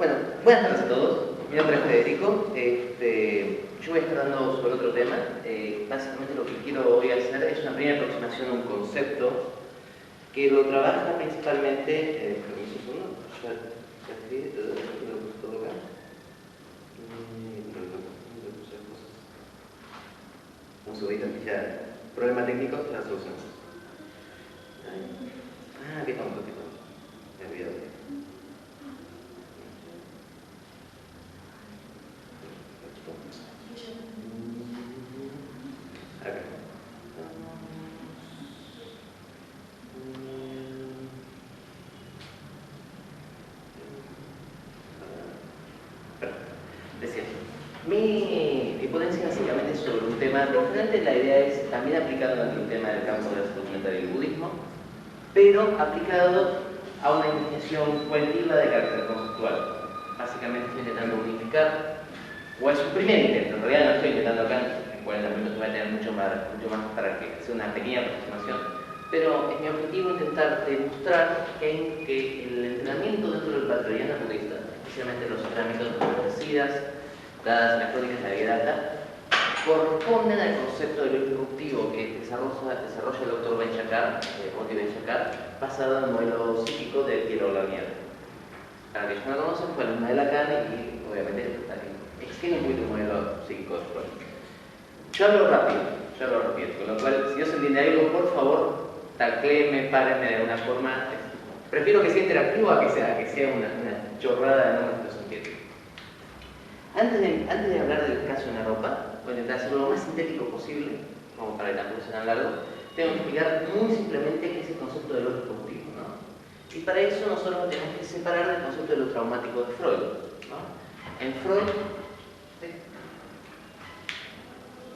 Bueno, buenas tardes a todos. Mi nombre es Federico. Yo voy a estar dando sobre otro tema. Básicamente lo que quiero hoy hacer es una primera aproximación a un concepto que lo trabaja principalmente. Permiso un segundo. Un segundito, ya. Problema técnico, la solución. Aquí estamos, aquí estamos. Me he olvidado. Decía, mi ponencia básicamente es sobre un tema diferente. La idea es también aplicado dentro del tema del campo de la salud mental y el budismo, pero aplicado a una investigación colectiva de carácter conceptual. Básicamente estoy intentando unificar, o es un primer intento, en realidad no estoy intentando acá, en 40 minutos voy a tener mucho más para que sea una pequeña aproximación, pero es mi objetivo intentar demostrar que el entrenamiento dentro del patriotismo budista, especialmente los entrenamientos de los siddhas, dadas las crónicas de la Vedanta, corresponden al concepto de lo disruptivo que desarrolla el Dr. Ben Shakar, Oti Ben Shakar, basado en el modelo psíquico de Piero Lanier. Para aquellos que no lo conocen, fue alumna de Lacan y obviamente extiende un poquito el modelo psíquico de Freud. Yo hablo rápido, con lo cual, si no se entiende algo, por favor, tacléeme, párenme de alguna forma. Prefiero que sea interactivo a que sea una chorrada de no se entiende. Antes de hablar del caso de Naropa, voy a intentar hacerlo lo más sintético posible, como para que tampoco sea tan largo. Tengo que explicar muy simplemente qué es el concepto de lo disruptivo, ¿no? Y para eso nosotros tenemos que separar del concepto de lo traumático de Freud, ¿no? En Freud... ¿sí?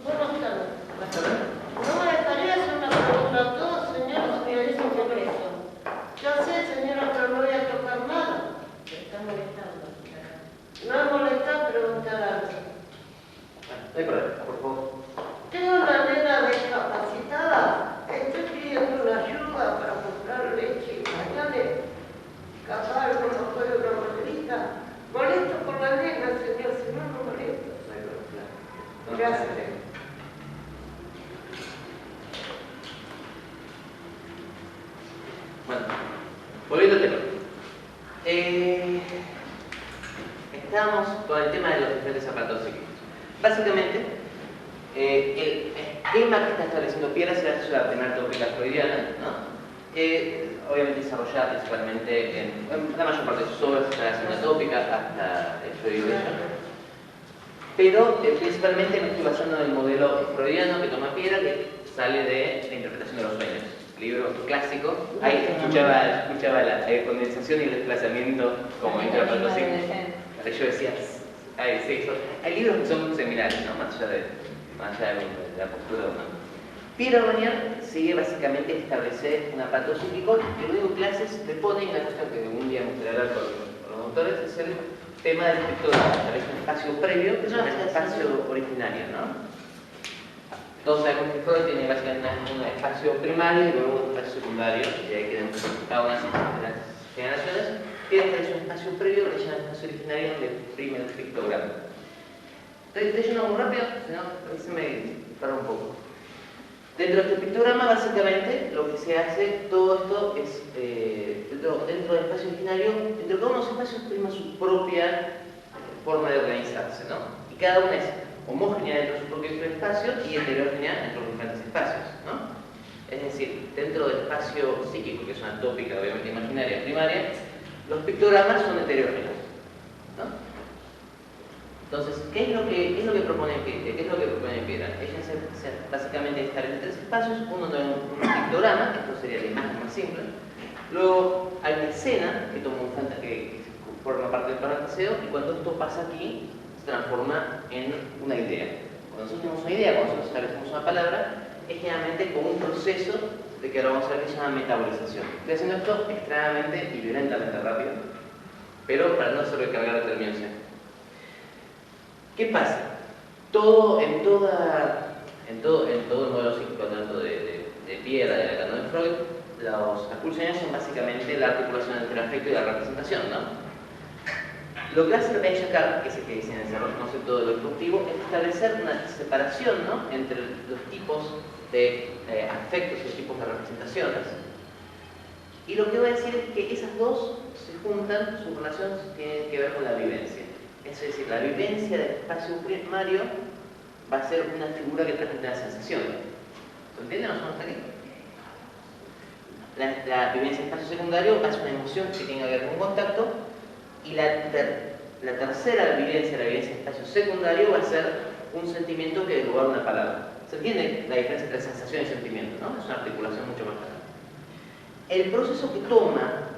Buenas tardes. No me gustaría hacer una pregunta a todos, señores, señores en Congreso. Ya sé, señora, pero no voy a tocar nada. Me está molestando. No es molestar, preguntar algo. No hay problema, por favor. Tengo una nena discapacitada. Estoy pidiendo una ayuda para comprar leche y pañales. Capaz no nos puede una monedita. Molesto por la nena, señor, si no, no molesto. No hay problema. Gracias. Bueno, volviendo al tema. Estamos con el tema de los diferentes aparatos psíquicos. Básicamente, el esquema que está estableciendo Pierre es la primera tópica freudiana, ¿no? Obviamente desarrollada principalmente en la mayor parte de sus obras, desde la segunda tópica hasta el Freud. Pero principalmente me estoy basando en el modelo freudiano que toma Pierre, que sale de la interpretación de los sueños. Libro clásico, ahí escuchaba la condensación y el desplazamiento como interpretó psíquico. Yo decía, sí, hay libros que son seminales, ¿no? Más allá de la postura humana. Piero Lanier sigue básicamente establecer un aparato psíquico que luego en clases le pone, y una cuestión que un día me gustaría hablar con los doctores, es el tema del pictograma. Establece un espacio previo que es un espacio originario, ¿no? Todos sabemos que Freud tiene básicamente un espacio primario y luego un espacio secundario, y ahí quedan cada una de las generaciones. Pierre establece un espacio previo que se llama espacio originario donde prime el pictograma. Estoy yendo muy rápido, si no, se me para un poco. Dentro de este pictograma, básicamente, lo que se hace, todo esto es, dentro del espacio originario, dentro de cada uno de los espacios prima su propia forma de organizarse, ¿no? Y cada una es homogénea dentro de su propio espacio y heterogénea dentro de los diferentes espacios, ¿no? Es decir, dentro del espacio psíquico, que es una tópica obviamente imaginaria primaria, los pictogramas son heterogéneos, ¿no? Entonces, ¿qué es lo que propone Piera? Ella básicamente establece tres espacios, uno de un pictograma, esto sería la imagen más simple, luego hay una escena que toma que forma parte del fantaseo, y cuando esto pasa aquí, se transforma en una idea. Cuando nosotros tenemos una idea, cuando nosotros establecemos una palabra, es generalmente como un proceso de que ahora vamos a ver que se llama metabolización. Estoy haciendo esto extremadamente y violentamente rápido, pero para no sobrecargar la terminación. ¿Qué pasa? En todo el modelo psíquico, tanto de Pierre, de Lacan, de Freud, las pulsiones son básicamente la articulación entre el afecto y la representación, ¿no? Lo que va a hacer Ben Jacquard, que es el que dice en el desarrollo del concepto de lo disruptivo, es establecer una separación, ¿no?, entre los tipos de afectos y los tipos de representaciones. Y lo que va a decir es que esas dos se juntan, sus relaciones tienen que ver con la vivencia. Es decir, la vivencia del espacio primario va a ser una figura que transmite la sensación. ¿Se entiende o no hasta aquí? La vivencia del espacio secundario es una emoción que tiene que ver con contacto, y la tercera vivencia, la vivencia del espacio secundario, va a ser un sentimiento que dé lugar a una palabra. ¿Se entiende la diferencia entre sensación y sentimiento, no? Es una articulación mucho más clara. El proceso que toma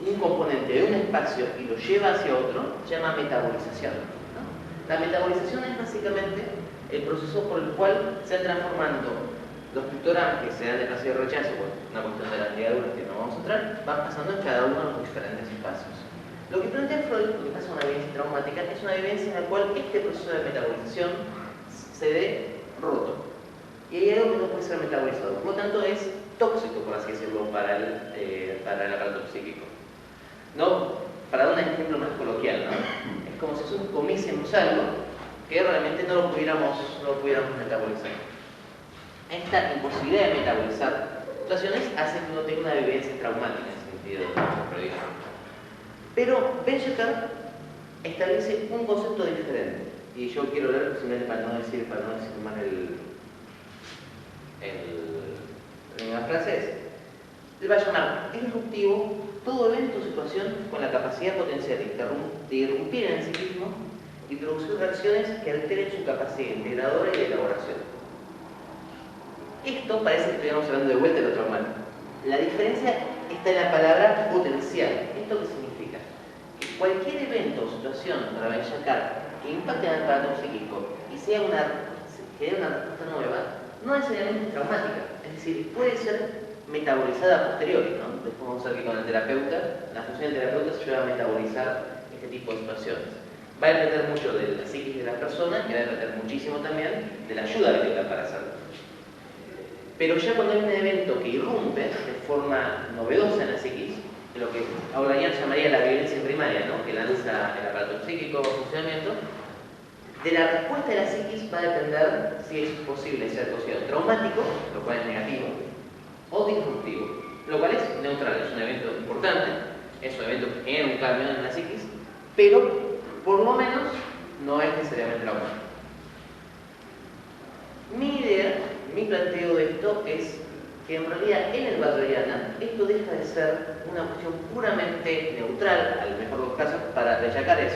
un componente de un espacio y lo lleva hacia otro se llama metabolización, ¿no? La metabolización es básicamente el proceso por el cual se van transformando los pictogramas que se dan de placer y rechazo, por una cuestión de las ligaduras que no vamos a entrar, van pasando en cada uno de los diferentes espacios. Lo que plantea Freud, lo que pasa en una vivencia traumática, es una vivencia en la cual este proceso de metabolización se ve roto. Y hay algo que no puede ser metabolizado. Por lo tanto, es tóxico, por así decirlo, para el aparato psíquico. No, para dar un ejemplo más coloquial, ¿no? Es como si nosotros comiésemos algo que realmente no lo pudiéramos metabolizar. Esta imposibilidad de metabolizar situaciones hace que uno tenga una vivencia traumática en el sentido freudiano. Pero Ben Jacquard establece un concepto diferente. Y yo quiero leer simplemente para no decir mal la frase es, él va a llamar disruptivo todo evento o situación con la capacidad potencial de irrumpir en el psiquismo y producir reacciones que alteren su capacidad integradora y de elaboración. Esto parece que estuviéramos hablando de vuelta de lo traumático. La diferencia está en la palabra potencial. ¿Esto qué significa? Que cualquier evento o situación para Ben Jacquard que impacte en el aparato psíquico y sea que dé una respuesta nueva, no necesariamente es traumática. Es decir, puede ser metabolizada a posteriori, ¿no? Después vamos a ver que con el terapeuta, la función del terapeuta se lleva a metabolizar este tipo de situaciones. Va a depender mucho de la psiquis de las personas y va a depender muchísimo también de la ayuda que tenga para hacerlo. Pero ya cuando hay un evento que irrumpe de forma novedosa en la psiquis, lo que Aurelian llamaría la violencia primaria, ¿no?, que lanza el aparato psíquico o funcionamiento, de la respuesta de la psiquis va a depender si es posible ser considerado traumático, lo cual es negativo, o disruptivo, lo cual es neutral, es un evento importante, es un evento que genera un cambio en la psiquis, pero por lo menos no es necesariamente traumático. Mi idea, mi planteo de esto es que en realidad en el Buttleriana esto deja de ser una cuestión puramente neutral, al mejor de los casos, para Jacquard es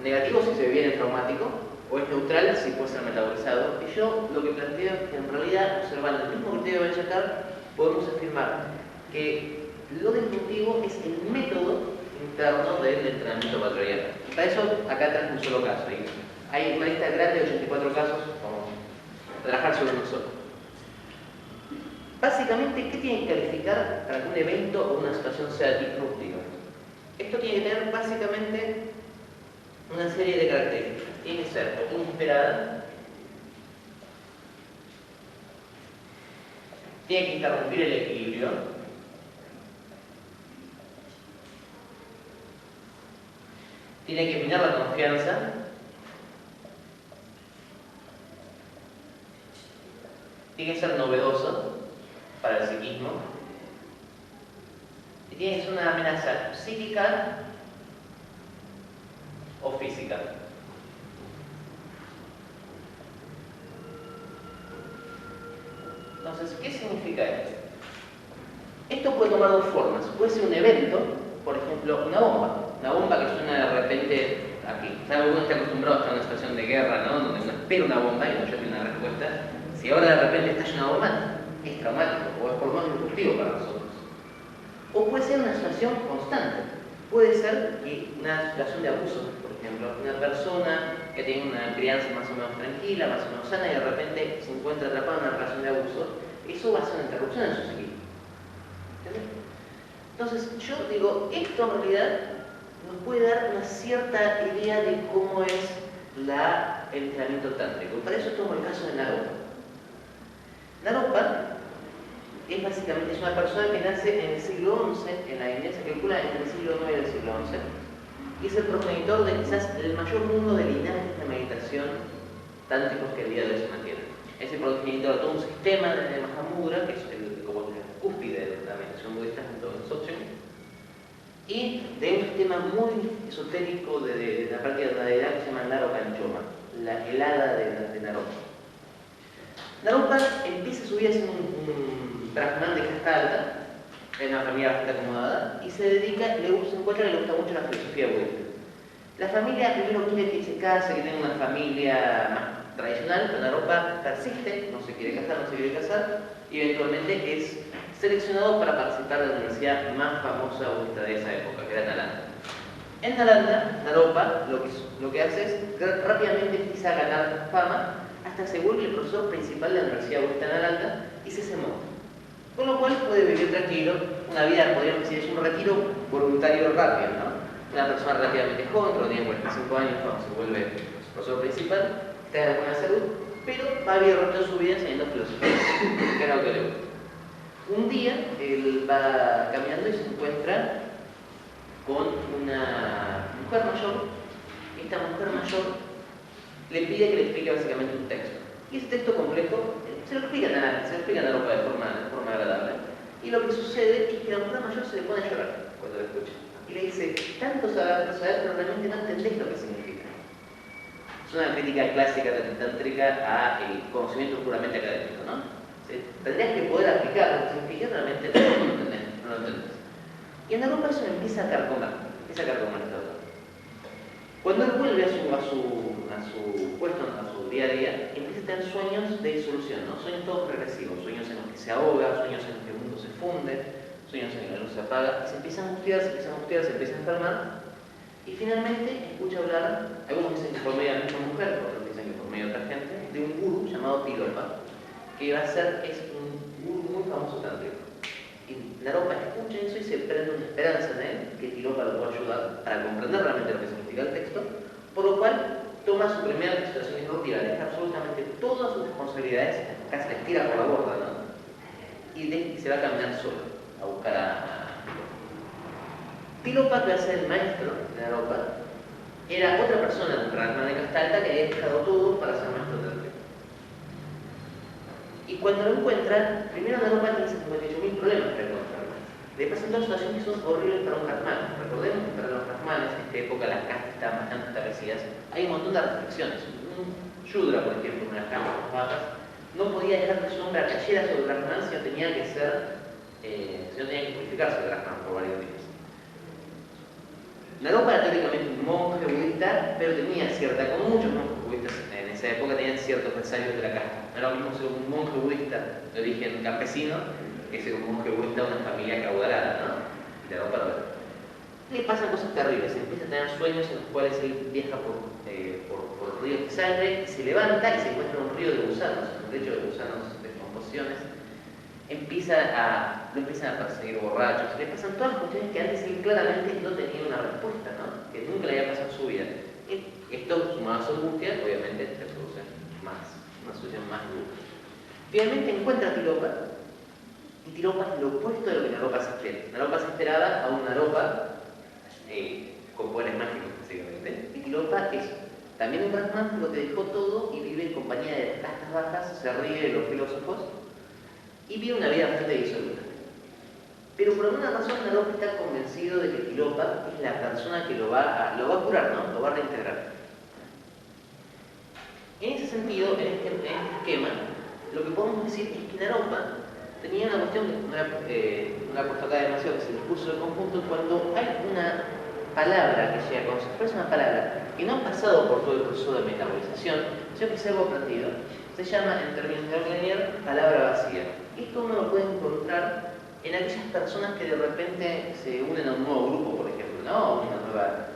negativo si se viene traumático, o es neutral si puede ser metabolizado. Y yo lo que planteo es que en realidad, observando el mismo criterio de Jacquard, podemos afirmar que lo disruptivo es el método interno del entrenamiento buttleriano. Para eso, acá traje un solo caso. Hay una lista grande de 84 casos, vamos a trabajar sobre uno solo. Básicamente, ¿qué tiene que calificar para que un evento o una situación sea disruptiva? Esto tiene que tener básicamente una serie de características. Tiene que ser inesperada, tiene que interrumpir el equilibrio, tiene que minar la confianza, tiene que ser novedoso para el psiquismo y tiene que ser una amenaza psíquica o física. Entonces, ¿qué significa esto? Esto puede tomar dos formas. Puede ser un evento, por ejemplo, una bomba que suena de repente aquí. ¿Sabe? Uno está acostumbrado a estar en una situación de guerra, ¿no?, donde uno espera una bomba y uno ya tiene una respuesta. Si ahora de repente estalla una bomba, es traumático o es por lo menos disruptivo para nosotros. O puede ser una situación constante. Puede ser una situación de abuso, por ejemplo, una persona que tiene una crianza más o menos tranquila, más o menos sana, y de repente se encuentra atrapada en una relación de abuso. Eso va a ser una interrupción en su psiquismo. Entonces, yo digo, esto en realidad nos puede dar una cierta idea de cómo es el entrenamiento tántrico. Para eso tomo el caso de Naropa. Naropa es básicamente una persona que nace en el siglo XI, en la India se calcula entre el siglo IX y el siglo XI, y es el progenitor de quizás el mayor número de linajes de meditación tántricos que el día de hoy se mantienen. Es el progenitor de todo un sistema de Mahamudra, que es como la cúspide de la meditación budista junto con Dzogchen, y de un sistema muy esotérico de la práctica de la deidad que se llama Naropanchoma, la helada de Naropa. Naropa empieza su vida siendo un brahman de casta alta, en una familia bastante acomodada, y se encuentra que le gusta mucho la filosofía budista. La familia primero quiere que se case, que tenga una familia más tradicional, pero Naropa persiste, no se quiere casar, y eventualmente es seleccionado para participar de la universidad más famosa budista de esa época, que era Nalanda. En Nalanda, Naropa lo que hace es rápidamente empieza a ganar fama hasta que se vuelve el profesor principal de la Universidad Budista de Nalanda y se monja. Con lo cual puede vivir tranquilo, una vida, podríamos decir, es un retiro voluntario rápido, ¿no? Una persona relativamente joven, que tiene 45 años cuando se vuelve profesor principal, está de buena salud, pero va a vivir el resto de su vida enseñando filosofía, que era lo que le gusta. Un día él va caminando y se encuentra con una mujer mayor. Esta mujer mayor le pide que le explique básicamente un texto. Y ese texto completo se lo explica a Naropa de forma agradable. Y lo que sucede es que la mujer mayor se le pone a llorar cuando lo escucha. Y le dice, tanto saber, pero realmente no entendés lo que significa. Es una crítica clásica tántrica al conocimiento puramente académico, ¿no? ¿Sí? Tendrías que poder aplicar lo que significa, realmente no lo entendés. Y en Naropa eso empieza a carcomer todo. Cuando él vuelve a su puesto, a su día a día, empieza a tener sueños de disolución, ¿no? Sueños todos regresivos, sueños en los que se ahoga, sueños en los que el mundo se funde, sueños en los que la luz se apaga, y se empieza a angustiar, se empieza a enfermar, y finalmente escucha hablar, algunos dicen que por medio de la misma mujer, otros dicen que por medio de otra gente, de un gurú llamado Tilopa, que es un gurú muy famoso tántrico. Y Naropa escucha eso y se prende una esperanza en él, que Tilopa lo puede ayudar para comprender realmente lo que significa el texto, por lo cual toma su primera situación disruptiva, deja absolutamente todas sus responsabilidades, casi las tira por la borda, ¿no? Y se va a caminar solo a buscar a Tilopa, que va a ser el maestro de Naropa, era otra persona, un brahman de casta alta que había dejado todo para ser maestro tántrico. Y cuando lo encuentran, primero Naropa tiene 58.000 problemas para encontrarlo. Le pasan dos situaciones que son horribles para un brahman. Recordemos que para los brahmanes, en esta época las castas estaban bastante establecidas, hay un montón de restricciones. Un Shudra, por ejemplo, una de las castas más bajas, no podía dejar que su nombre cayera sobre el brahman, sino tenía que purificarse el brahman por varios días. Naropa era teóricamente un monje budista, pero tenía como muchos monjes budistas en esa época, tenían ciertos resalios de la casta. No era lo mismo ser un monje budista de origen campesino que ser un monje budista de una familia caudalada, ¿no? Y Naropa lo ve. Le pasan cosas terribles, empieza a tener sueños en los cuales él viaja por ríos de sangre, se levanta y se encuentra un río de gusanos, un lecho de gusanos de descomposiciones. Lo empiezan a perseguir borrachos, le pasan todas las cuestiones que antes él claramente no tenía una respuesta, ¿no? Que nunca le había pasado en su vida. Y esto, sumado a su angustia, obviamente le produce una situación más dura. Finalmente encuentra a Tilopa, y Tilopa es lo opuesto de lo que Naropa se espera. Naropa se esperaba a un Naropa con poderes mágicos, básicamente. Y Tilopa es también un brahman, lo que dejó todo y vive en compañía de castas bajas, se ríe de los filósofos, y vive una vida bastante disoluta. Pero por alguna razón Naropa está convencido de que Tilopa es la persona que lo va a curar, ¿no? Lo va a reintegrar. En ese sentido, en este esquema, lo que podemos decir es que Naropa tenía una cuestión que no la he puesto acá demasiado, que es el discurso del conjunto, cuando hay una palabra que llega, cuando se expresa una palabra que no ha pasado por todo el proceso de metabolización, sino que es algo aprendido, se llama, en términos de Lanier, palabra vacía. Esto uno lo puede encontrar en aquellas personas que de repente se unen a un nuevo grupo, por ejemplo, ¿no? Una nueva,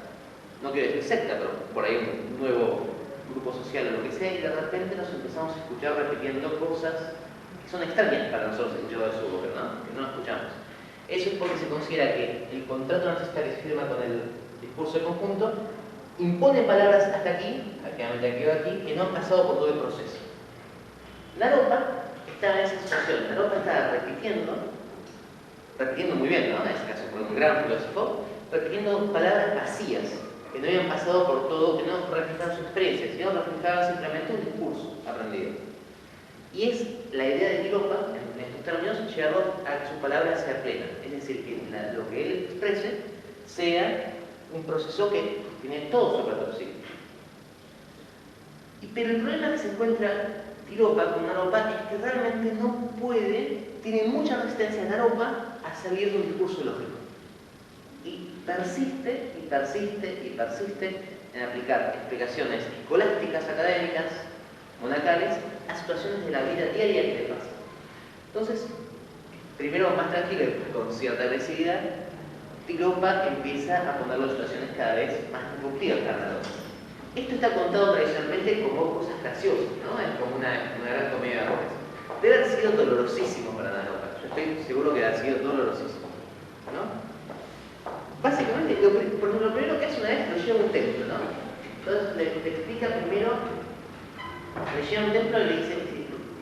no quiero decir secta, pero por ahí un nuevo grupo social o lo que sea, y de repente nos empezamos a escuchar repitiendo cosas que son extrañas para nosotros escuchados de su boca, ¿no? Que no escuchamos. Eso es porque se considera que el contrato narcisista que se firma con el discurso de conjunto impone palabras hasta aquí, que no han pasado por todo el proceso. Naropa estaba en esa situación. Naropa estaba repitiendo muy bien, ¿no? En ese caso, por un gran filósofo, repitiendo palabras vacías, que no habían pasado por todo, que no reflejaban su experiencia, sino reflejaban simplemente un discurso aprendido. Y es la idea de Tilopa, en estos términos, llevarlo a que su palabra sea plena, es decir, que lo que él exprese sea un proceso que tiene todo su aparato psíquico. Pero el problema que se encuentra Tilopa con Naropa es que realmente no puede, tiene mucha resistencia Naropa a salir de un discurso lógico. Y persiste, y persiste, y persiste en aplicar explicaciones escolásticas, académicas, monacales, a situaciones de la vida diaria que le pasa. Entonces, primero más tranquilo y con cierta agresividad, Tilopa empieza a ponerlo en situaciones cada vez más disruptivas para Naropa. Esto está contado tradicionalmente como cosas graciosas, ¿no? Es como una gran comedia de amores. Debe haber sido dolorosísimo para Naropa. Yo estoy seguro que ha sido dolorosísimo, ¿no? Básicamente, lo primero que hace una vez lo lleva a un templo, ¿no? Entonces le explica primero, le lleva a un templo y le dice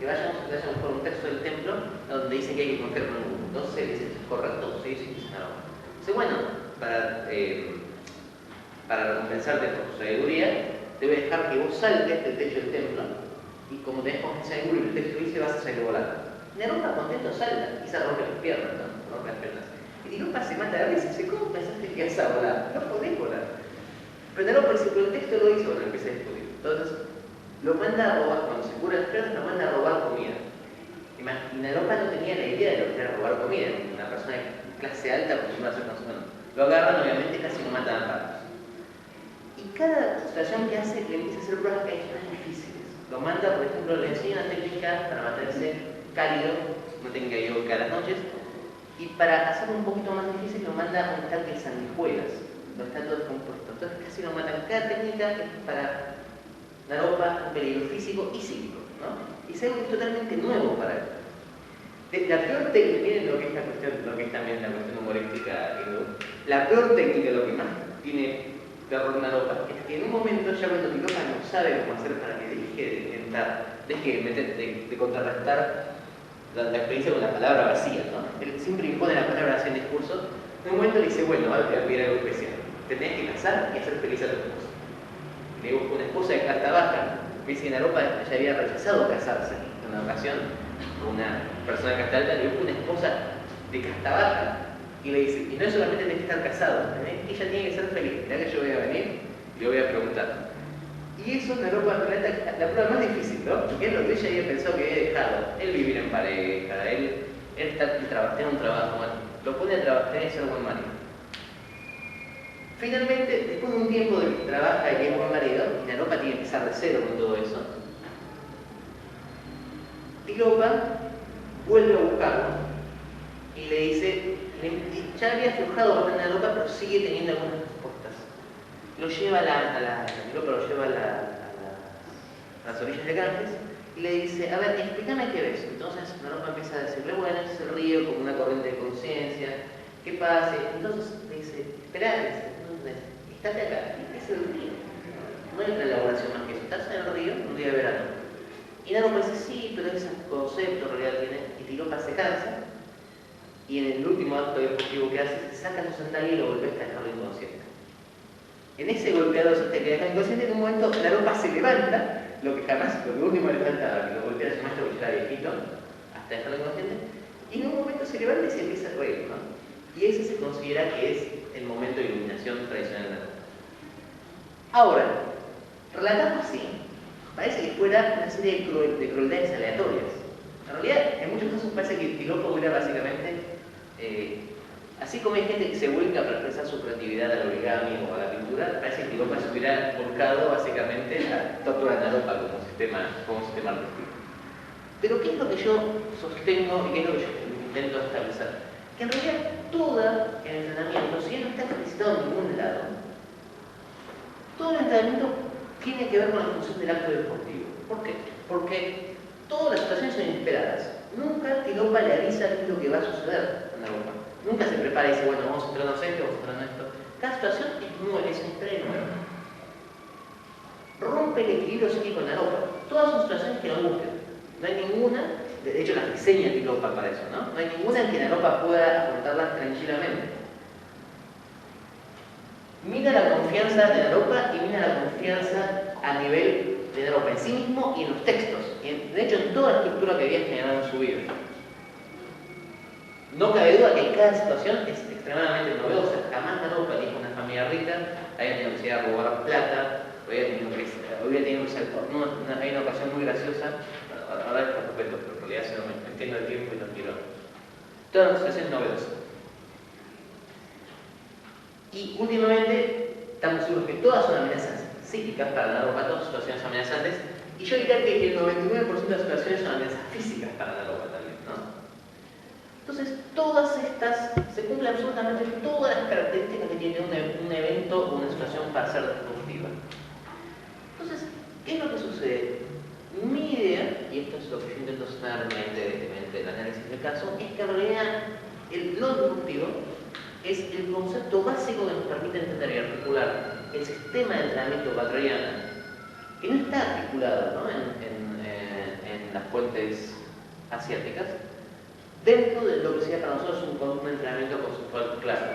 que vayamos por un texto del templo donde dice que hay que coger un mundo. Entonces le dice, ¿es correcto? Sí, sí, dice Naropa. Dice, bueno, para recompensarte por tu sabiduría, te voy a dejar que vos saltes del techo del templo y como tenés confianza en el texto dice, vas a salir volando. Naropa contento salta y se rompe las piernas, ¿no? Rompe las piernas. Y Tilopa se mata a veces y dice, ¿cómo pensaste que ibas a volar? No podés volar. Pero Naropa dice, pero el texto lo dice, bueno, empecé a discutir. Entonces, lo manda a robar, cuando se cura las piernas, lo manda a robar comida. Y Naropa no tenía la idea de lo que era robar comida, una persona de clase alta, por ejemplo, más o menos. Lo agarran, obviamente, casi lo matan a palos. Y cada situación que hace le empieza a hacer pruebas que hay más difíciles. Lo manda, por ejemplo, le enseña una técnica para mantenerse cálido, no tenga yoga a las noches, y para hacerlo un poquito más difícil lo manda a un tanque de sanguijuelas, donde está todo descompuesto. Entonces casi lo matan. Cada técnica es para Naropa un peligro físico y psíquico, ¿no? Y es algo que es totalmente nuevo para él. La peor técnica, miren lo que es la cuestión, lo que es también la cuestión humorística, la peor técnica, lo que más tiene terror Naropa, es que en un momento ya cuando Tilopa no sabe cómo hacer para que deje de contrarrestar la experiencia con la palabra vacía, ¿no? Él siempre impone la palabra vacía en el discurso. En un momento le dice, bueno, vale, te voy a pedir algo especial. Te tenés que casar y hacer feliz a tu esposa. Le busca una esposa de casta baja. Dice que Naropa ya había rechazado casarse en una ocasión con una persona de casta alta, le busca una esposa de casta baja y le dice, y no solamente tenés que estar casado, ella tiene que ser feliz. Mirá que yo voy a venir y le voy a preguntar. Y eso Naropa relata la prueba más difícil, ¿no? Porque es lo que ella había pensado que había dejado. Él vivir en pareja, él tener un trabajo, bueno, lo pone a trabajar y ser buen marido. Finalmente, después de un tiempo de que trabaja y que es buen marido, y Naropa tiene que empezar de cero con todo eso, Tilopa vuelve a buscarlo y le dice, ya había aflojado bastante a Naropa, pero sigue teniendo algunas respuestas. Lo lleva Tilopa lo lleva a las orillas de Ganges y le dice, a ver, explícame qué ves. Entonces Naropa empieza a decirle, bueno, es el río como una corriente de conciencia, ¿qué pasa? Entonces le dice, esperá, estate acá, es el río. No hay otra elaboración más que eso, estás en el río un día de verano. Y Naropa dice, sí, pero ese concepto en realidad tiene, y Tilopa se cansa, y en el último acto deportivo que hace, se saca su sandalia y lo golpea hasta dejarlo inconsciente. En ese golpeado que deja inconsciente, en un momento Naropa se levanta, lo último le falta que lo golpea a su maestro porque ya era viejito, hasta dejarlo inconsciente, y en un momento se levanta y se empieza a reír, ¿no? Y ese se considera que es el momento de iluminación tradicional de Naropa. Ahora, relatado así, parece que fuera una serie de crueldades aleatorias. En realidad, en muchos casos parece que Tilopa hubiera básicamente, así como hay gente que se vuelca para expresar su creatividad al origami o a la pintura, parece que Tilopa se hubiera volcado básicamente a torturar a Naropa como sistema artístico. Pero ¿qué es lo que yo sostengo y qué es lo que yo intento establecer? Que en realidad todo el entrenamiento, si no está explicitado en ningún lado, todo el entrenamiento tiene que ver con la función del acto deportivo. ¿Por qué? Porque todas las situaciones son inesperadas. Nunca Tilopa le avisa qué es lo que va a suceder a Naropa. Nunca se prepara y dice, bueno, vamos a entrenarnos esto, vamos a entrenarnos esto. Cada situación es nueva, es inesperada y nueva. Rompe el equilibrio psíquico en Naropa. Todas son situaciones que no buscan. No hay ninguna, de hecho las diseña Tilopa para eso, ¿no? No hay ninguna en que Naropa pueda afrontarlas tranquilamente. mina la confianza de Naropa y mina la confianza a nivel de Naropa en sí mismo y en los textos. Y de hecho, en toda la estructura que había generado en su vida. No cabe duda que cada situación es extremadamente novedosa. Jamás Naropa, ni con una familia rica, había tenido que ir a robar plata, hubiera tenido que ser actor. No, hay una ocasión muy graciosa, ahora es por respeto, pero en realidad si no me entiendo el tiempo y no quiero. Toda una situación novedosa. Y últimamente estamos seguros que todas son amenazas psíquicas para Naropa, todas situaciones amenazantes, y yo diría que el 99% de las situaciones son amenazas físicas para Naropa también, ¿no? Entonces, todas estas, se cumplen absolutamente todas las características que tiene un evento o una situación para ser disruptiva. Entonces, ¿qué es lo que sucede? Mi idea, y esto es lo que yo intento sostener mediante el análisis del caso, es que en realidad lo disruptivo es el concepto básico que nos permite entender y articular el sistema de entrenamiento butteriano, que no está articulado, ¿no? en las fuentes asiáticas, dentro de lo que sería para nosotros un entrenamiento conceptual claro.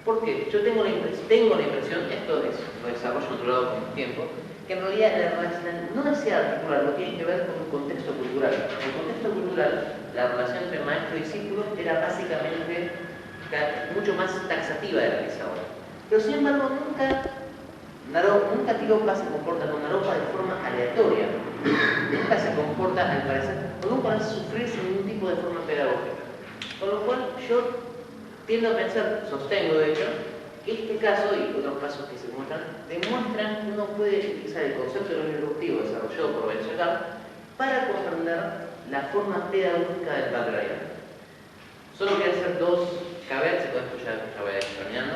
¿Por qué? Yo tengo la impresión, esto lo desarrollo controlado con el tiempo, que en realidad la relación no desea articular, no tiene que ver con un contexto cultural. En el contexto cultural, la relación entre maestro y discípulo era básicamente mucho más taxativa de la que es ahora. Pero sin embargo, nunca Tilopa se comporta con Naropa de forma aleatoria. Nunca se comporta, al parecer, o nunca hace sufrir sin ningún tipo de forma pedagógica. Con lo cual, yo tiendo a pensar, sostengo de hecho, que este caso y otros casos que se demuestran que uno puede utilizar el concepto de lo disruptivo desarrollado por Benjamin para comprender la forma pedagógica del butteriano. Solo quiero hacer dos caveats, y con esto ya voy a ir terminando.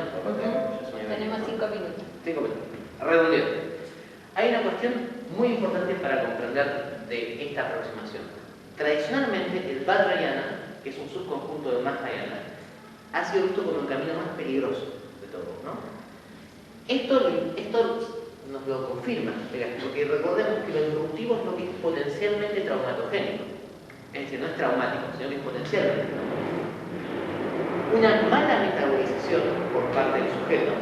Tenemos 5 minutos. 5 minutos. Redondeo. Hay una cuestión muy importante para comprender de esta aproximación. Tradicionalmente, el Vajrayana, que es un subconjunto de Mahayana, ha sido visto como el camino más peligroso de todos, ¿no? Esto nos lo confirma, porque recordemos que lo disruptivo es lo que es potencialmente traumatogénico. Es decir, no es traumático, sino que es potencialmente traumático. Una mala metabolización por parte del sujeto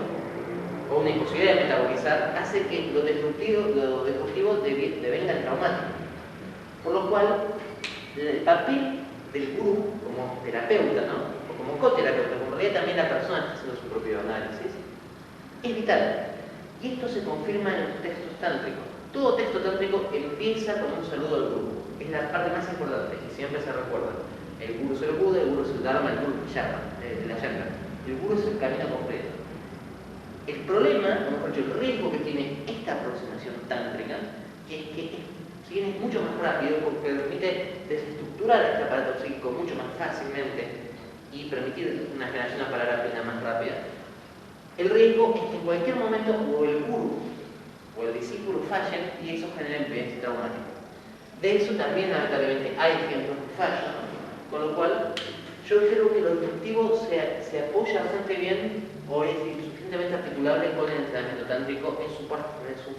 o una imposibilidad de metabolizar hace que lo disruptivo devenga traumático. Por lo cual, el papel del gurú como terapeuta, ¿no? O como coterapeuta, como en realidad también la persona está haciendo su propio análisis, es vital. Y esto se confirma en los textos tántricos. Todo texto tántrico empieza con un saludo al gurú. Es la parte más importante y siempre se recuerda. El gurú es el Buda, el gurú es el Dharma, el gurú es la Yanga. El gurú es el camino completo. El problema, o mejor dicho, el riesgo que tiene esta aproximación tántrica es que es mucho más rápido porque permite desestructurar este aparato psíquico mucho más fácilmente y permitir una generación de palabra plena más rápida. El riesgo es que en cualquier momento o el gurú o el discípulo fallen y eso genera experiencia traumática. De eso también, lamentablemente, hay ejemplos de fallo, ¿no? Con lo cual, yo creo que lo disruptivo se apoya bastante bien o es suficientemente articulable con el entrenamiento tántrico en su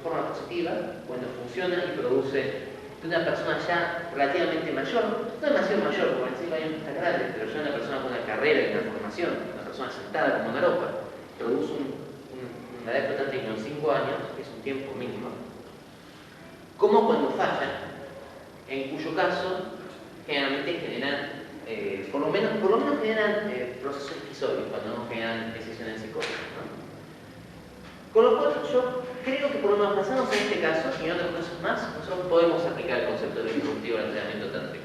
forma positiva, cuando funciona y produce de una persona ya relativamente mayor, no demasiado mayor, porque encima hay un está grande, pero ya una persona con una carrera y una formación, una persona sentada como Naropa, produce un adepto tántrico en 5 años, que es un tiempo mínimo, como cuando falla, en cuyo caso generalmente generan, por lo menos generan procesos esquizoides cuando no generan decisiones psicóticas, ¿no? Con lo cual yo creo que por lo menos basándonos en este caso y en otros casos más, nosotros podemos aplicar el concepto de disruptivo al entrenamiento tántrico.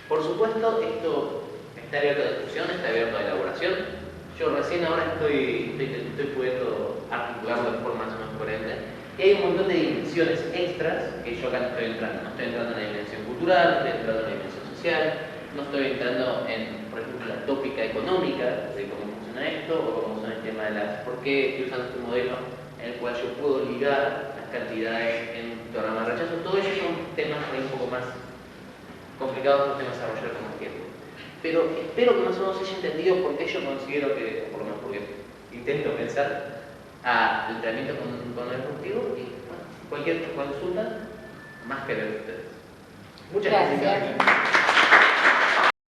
Por supuesto, esto está abierto a discusión, está abierto a elaboración. Yo recién ahora estoy pudiendo articularlo de forma más o menos coherente. Y hay un montón de dimensiones extras que yo acá no estoy entrando. No estoy entrando en la dimensión cultural, no estoy entrando en la dimensión social, no estoy entrando en, por ejemplo, la tópica económica de cómo funciona esto o cómo funciona el tema de las... ¿Por qué estoy usando este modelo en el cual yo puedo ligar las cantidades en un programa de rechazo? Todo eso son temas un poco más complicados, temas a desarrollar con más tiempo. Pero espero que más o menos haya entendido por qué yo considero que, o por lo menos porque intento pensar al entrenamiento con el disruptivo y bueno, cualquier consulta, más que ver ustedes. Muchas gracias.